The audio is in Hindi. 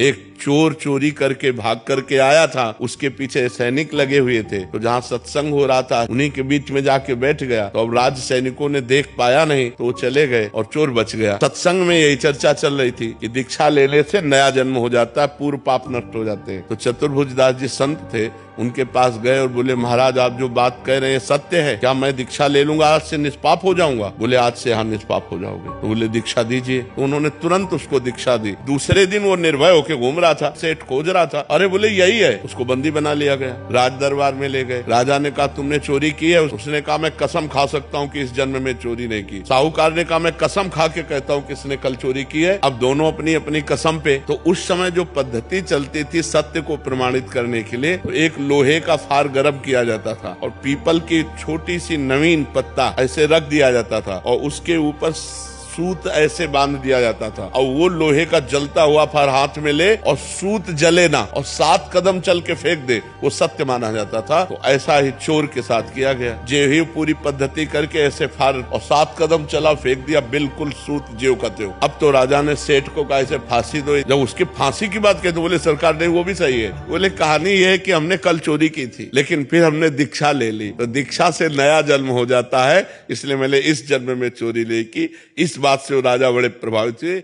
एक चोर चोरी करके भाग करके आया था, उसके पीछे सैनिक लगे हुए थे, तो जहाँ सत्संग हो रहा था उन्हीं के बीच में जाके बैठ गया। तो अब राज सैनिकों ने देख पाया नहीं तो वो चले गए और चोर बच गया। सत्संग में यही चर्चा चल रही थी कि दीक्षा लेने से नया जन्म हो जाता है, पूर्व पाप नष्ट हो जाते हैं। तो चतुर्भुज दास जी संत थे, उनके पास गए और बोले महाराज आप जो बात कह रहे हैं सत्य है क्या? मैं दीक्षा ले लूंगा, आज से निष्पाप हो जाऊंगा? बोले आज से हाँ निष्पाप हो जाओगे। तो बोले दीक्षा दीजिए। तो उन्होंने तुरंत उसको दीक्षा दी। दूसरे दिन वो निर्भय होकर घूम रहा था, सेठ खोज रहा था, अरे बोले यही है। उसको बंदी बना लिया गया, राज दरबार में ले गए। राजा ने कहा तुमने चोरी की है? उसने कहा मैं कसम खा सकता हूँ कि इस जन्म में चोरी नहीं की। साहूकार ने कहा मैं कसम खा के कहता हूँ किसने कल चोरी की है। अब दोनों अपनी अपनी कसम पे। तो उस समय जो पद्धति चलती थी सत्य को प्रमाणित करने के लिए, तो एक लोहे का फार गर्म किया जाता था और पीपल की छोटी सी नवीन पत्ता ऐसे रख दिया जाता था और उसके ऊपर सूत ऐसे बांध दिया जाता था और वो लोहे का जलता हुआ फार हाथ में ले और सूत जले ना और 7 कदम चल के फेंक दे, वो सत्य माना जाता था। तो ऐसा ही चोर के साथ किया गया। जे ही पूरी पद्धति करके ऐसे फार और 7 कदम चला फेंक दिया, बिल्कुल सूत ज्यों का त्यों। अब तो राजा ने सेठ को कहा ऐसे फांसी दो। जब उसकी फांसी की बात कहते बोले सरकार नहीं वो भी सही है। बोले कहानी ये है कि हमने कल चोरी की थी लेकिन फिर हमने दीक्षा ले ली, तो दीक्षा से नया जन्म हो जाता है, इसलिए मैंने इस जन्म में चोरी नहीं की। इस बात से वो राजा बड़े प्रभावित हुए।